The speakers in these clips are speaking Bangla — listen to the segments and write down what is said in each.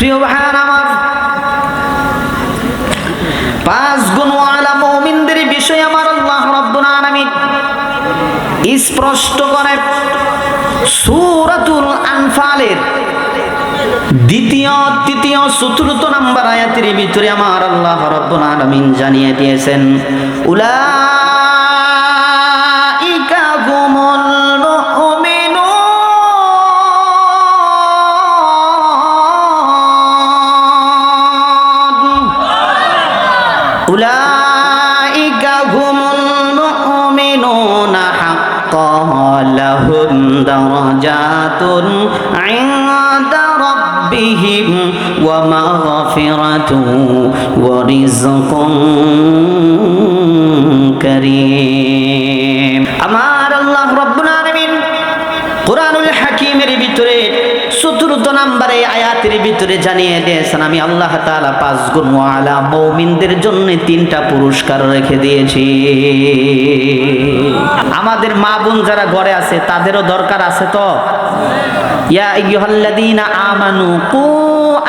প্রিয় ভাইরা আমার, 5 গুণওয়ালা মুমিনদের বিষয়ে আমার আল্লাহ রাব্বুল আলামিন স্পষ্ট করে সূরাতুল আনফালের 2য়, 3য়, 4th নম্বর আয়াতের ভিতরে আমার আল্লাহ রাব্বুল আলামিন জানিয়ে দিয়েছেন, উলাইকা হুমুল মুমিনুন, উলাইকা হুমুল মুমিনুনা হাক্কান লাহুম দারাজাতুন ইনদা রাব্বিহিম ওয়া মাগফিরাতুন ওয়া রিজকুন কারীম। আমার আল্লাহ রাব্বুল আলামিন কুরআনুল হাকীমের ভিতরে 4th নম্বরে আয়াতের ভিতরে জানিয়ে দিয়েছেন, আমি আল্লাহ তাআলা 5 গুণওয়ালা মুমিনদের জন্য 3টা পুরস্কার রেখে দিয়েছি। আমাদের মা বোন যারা ঘরে আছে তাদেরও দরকার আছে তো। ইয়া আইয়ুহাল্লাযীনা আমানু কু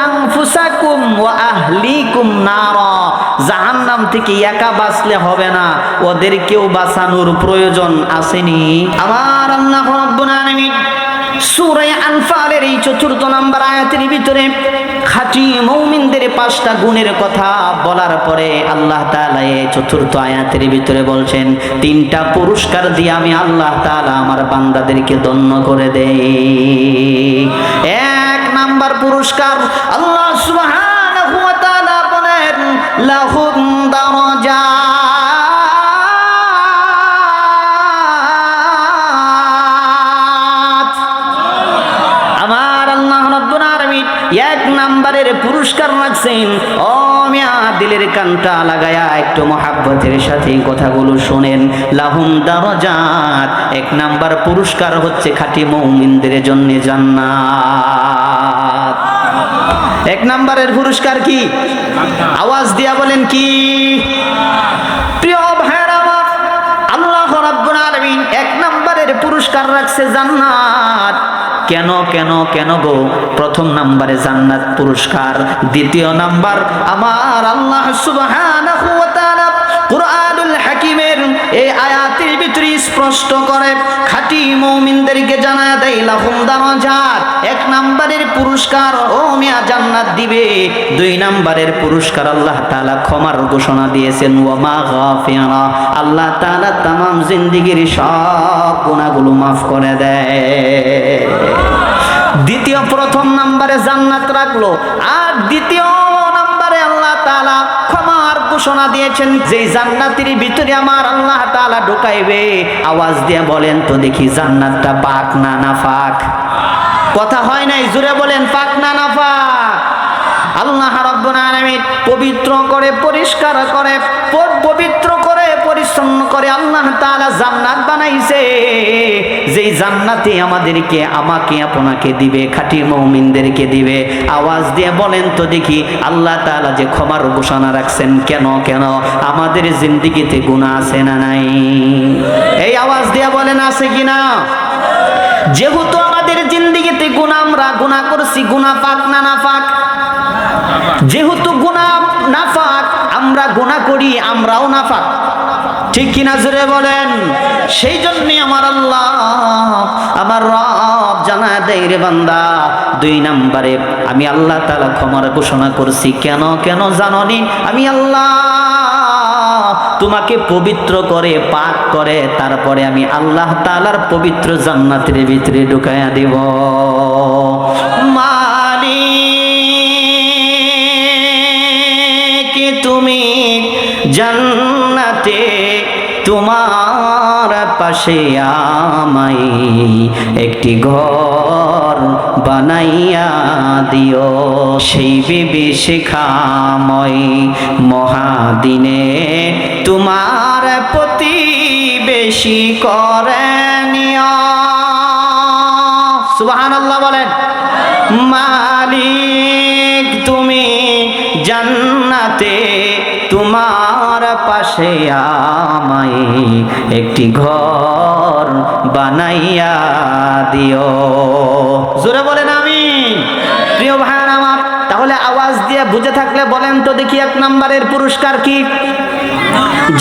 আনফুসাকুম ওয়া আহলিকুম নারা, জাহান্নাম থেকে একা বাঁচলে হবে না, ওদেরকেও বাঁচানোর প্রয়োজন আসেনি। আমার আল্লাহ রাব্বুল আলামিন সূরা আনফালের এই 4th নম্বর আয়াতের ভিতরে খাঁটি মুমিনদের 5টা গুণের কথা বলার পরে আল্লাহ তাআলা এই 4th আয়াতের ভিতরে বলছেন, 3টা পুরস্কার দিয়ে আমি আল্লাহ তাআলা আমার বান্দাদেরকে ধন্য করে দেই। 1 নাম্বার পুরস্কার, আল্লাহ সুবহানাহু ওয়া তাআলা বলেন, লাহুম দারাজাত, আমার আল্লাহ রাব্বুল আলামিন 1 নাম্বারের পুরস্কার রাখছেন। ও মিয়া, দিলের কানটা লাগায়া একটু মহাব্বতের সাথে কথাগুলো শুনেন। লাহুম দারাজাত, 1 নাম্বার পুরস্কার হচ্ছে খাঁটি মুমিনদের জন্য জান্নাত। 1 নাম্বারের পুরস্কার কি? আওয়াজ দিয়া বলেন কি? প্রিয় ভাইরা আমার, আল্লাহ রাব্বুল আলামিন 1 নাম্বারের পুরস্কার রাখছে জান্নাত। কেন কেন কেন গো? 1ম নম্বরে জান্নাত পুরস্কার, 2য় নাম্বার আমার আল্লাহ সুবহানাহু ওয়া তাআলা কুরআনুল হাকীমের এই আয়াতের ভিতরে স্পষ্ট করে খাঁটি মুমিনদেরকে জানায় দেয়, লাহুম দারাজাত, 1 নম্বরের পুরস্কার ও মিয়া জান্নাত দিবে। 2 নম্বরের পুরস্কার আল্লাহ তাআলা ক্ষমার ঘোষণা দিয়েছেন, ওয়া মাগফিরা, আল্লাহ তাআলা तमाम জিন্দেগীর সব গুনাহগুলো maaf করে দেয়। দ্বিতীয়, 1ম নম্বরে জান্নাত রাখলো, আর 2য় নম্বরে আল্লাহ তাআলা ক্ষমার ঘোষণা দিয়েছেন। যেই জান্নাতের ভিতরে আমার আল্লাহ তাআলা ঢুকাইবে, আওয়াজ দিয়ে বলেন তো দেখি, জান্নাতটা পাক না নাফাক? কথা হয় নাই, জোরে বলেন, পাক না নাফাক? আল্লাহ রাব্বুল আলামিন পবিত্র করে, পরিষ্কার করে, পবিত্র করে, পরিচ্ছন্ন করে আল্লাহ তাআলা জান্নাত বানাইছে। যেই জান্নাতে আমাদেরকে, আমাকে, আপনাকে দিবে, খাঁটি মুমিনদেরকে দিবে। আওয়াজ দিয়ে বলেন তো দেখি, আল্লাহ তাআলা যে ক্ষমার ঘোষণা রাখছেন, কেন কেন? আমাদের জিন্দেগিতে গুনাহ আছে না নাই? এই আওয়াজ দিয়ে বলেন, আছে কিনা? যেহেতু আমাদের জিন্দেগিতে গুনাহ, আমরা গুনাহ করছি, গুনাহ পাক না নাফাক? যেহেতু গুনাহ নাফাক, আমরা গুনাহ করি, আমরাও নাফাক, ঠিক কিনা জোরে বলেন? সেই জন্যই আমার আল্লাহ, আমার রব জানায় দেয়, রে বান্দা, 2 নম্বরে আমি আল্লাহ তাআলা ক্ষমার ঘোষণা করছি। কেন কেন জাননি? আমি আল্লাহ তোমাকে পবিত্র করে, পাক করে, তারপরে আমি আল্লাহ তাআলার পবিত্র জান্নাতের ভিতরে ঢুকায়া দেব। মালিক তুমি জান্নাতে, তোমার পাশে আমায় একটি ঘর বানাইয়া দিও, সেই বিভীষিকাময় মহাদিনে তোমার প্রতিবেশী করে নিও। সুবহানাল্লাহ বলেন। মালিক তুমি জান্নাতে, তোমার পাশে আমায় একটি ঘর বানাইয়া দিও। জোরে বলেন আমিন। প্রিয় ভাইরা আমার, তাহলে বুঝে থাকলে বলেন তো দেখি 1 নম্বরের পুরস্কার কি?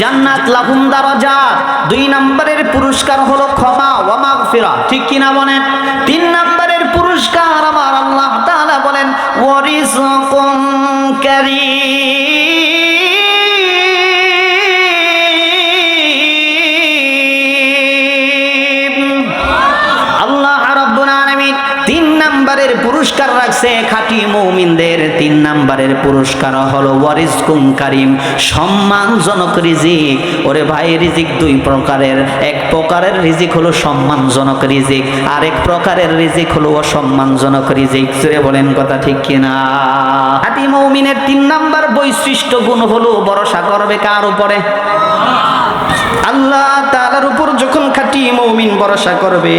জান্নাত লাহুম দারাজাত। 2 নম্বরের পুরস্কার হলো ক্ষমা ওয়া মাগফিরা, ঠিক কিনা বলেন? 3 নম্বরের পুরস্কার আমার আল্লাহ তাআলা বলেন ওয়া রিজকুন কারীম। আল্লাহ রাব্বুল আলামিন 3 নম্বরের পুরস্কার রাখছে খাঁটি মুমিনদের। 3 নম্বরের পুরস্কার হলো ওয়ারিজকুম কারীম, সম্মানজনক রিজিক। ওরে ভাই, রিজিক 2 প্রকারের। এক প্রকারের রিজিক হলো সম্মানজনক রিজিক, আরেক প্রকারের রিজিক হলো অসম্মানজনক রিজিক। জোরে বলেন কথা ঠিক কিনা? খাঁটি মুমিনের 3 নম্বর বৈশিষ্ট্য গুণ হলো ভরসা করবে কার উপরে? আল্লাহ তাআলার উপর। যখন খাঁটি মুমিন ভরসা করবে,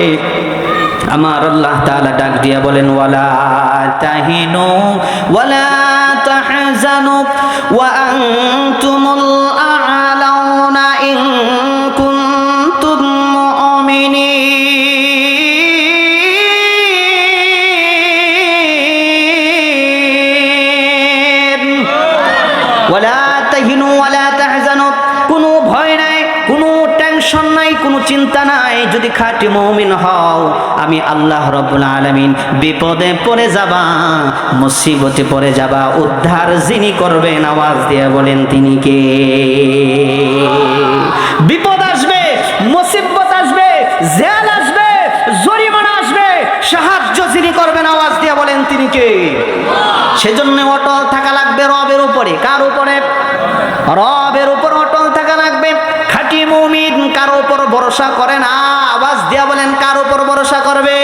আমার আল্লাহ তাআলা ডাক দিয়া বলেন ওয়ালা তাহিনু ওয়ালা তাহজানু ওয়া আনতুমুল আ'লাউনা ইন কুনতুম মুমিনিন। ওয়ালা তাহিনু ওয়ালা তাহজানু, কোনো ভয় নাই, কোনো টেনশন নাই, কোনো চিন্তা নাই। যদি খাঁটি মুমিন হও, আমি আল্লাহ রাব্বুল আলামিন বিপদে পড়ে যাবা, মুসিবতে পড়ে যাবা, উদ্ধার যিনি করবেন আওয়াজ দিয়ে বলেন তিনি কে? বিপদ আসবে, মুসিবত আসবে, জেল আসবে, জরিমানা আসবে, সাহায্য যিনি করবেন আওয়াজ দিয়ে বলেন তিনি কে? সেজন্য অটল থাকা লাগবে রবের উপরে। কার উপরে? রবের উপর অটল থাকা লাগবে। খাঁটি মুমিন কারো উপর ভরসা করে না। আওয়াজ দিয়া বলেন কার উপর ভরসা করবে?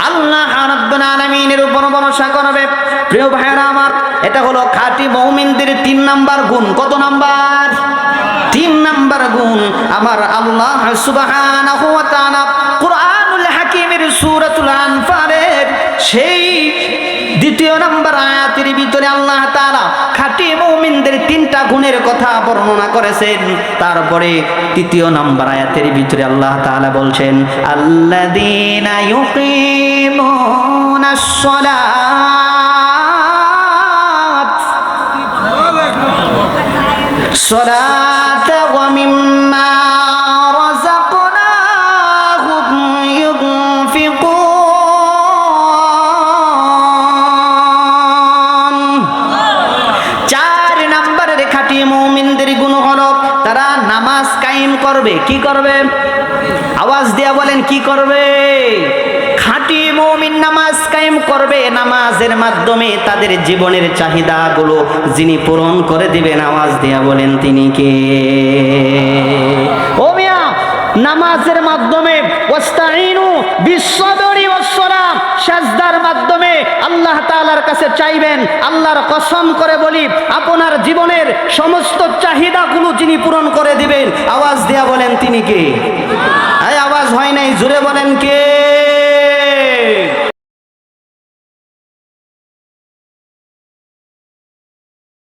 আল্লাহ রাব্বুল আলামিনের উপর ভরসা করবে। প্রিয় ভাইরা আমার, এটা হলো খাঁটি মুমিনদের 3 নাম্বার গুণ। কত নাম্বার? 3 নাম্বার গুণ। আমার আল্লাহ সুবহানাহু ওয়া তাআলা কুরআনুল হাকীমের সূরাতুল আনফালের সেই 2 নম্বর আয়াতের ভিতরে আল্লাহ তাআলা খাঁটি মুমিনদের 3টা গুণের কথা বর্ণনা করেছেন। তারপরে 3 নম্বর আয়াতের ভিতরে আল্লাহ তাআলা বলছেন আল্লাযীনা ইউকিমুনাস সালাতা ওয়া মিম্মা করবে। কি করবে? আওয়াজ দিয়া বলেন কি করবে? খাঁটি মুমিন নামাজ কায়েম করবে। নামাজের মাধ্যমে তাদের জীবনের চাহিদাগুলো যিনি পূরণ করে দিবেন আওয়াজ দিয়া বলেন তিনি কে? ও মিয়া, নামাজের মাধ্যমে ওয়াস্তাইনু বিসসবরি ওয়াসসালাম, সাজদার মাধ্যমে আল্লাহ তাআলার কাছে চাইবেন। আল্লাহর কসম করে বলি, আপনার জীবনের সমস্ত চাহিদাগুলো যিনি পূরণ করে দিবেন আওয়াজ দিয়া বলেন তিনি কে? এই আওয়াজ হয় নাই, জোরে বলেন কে?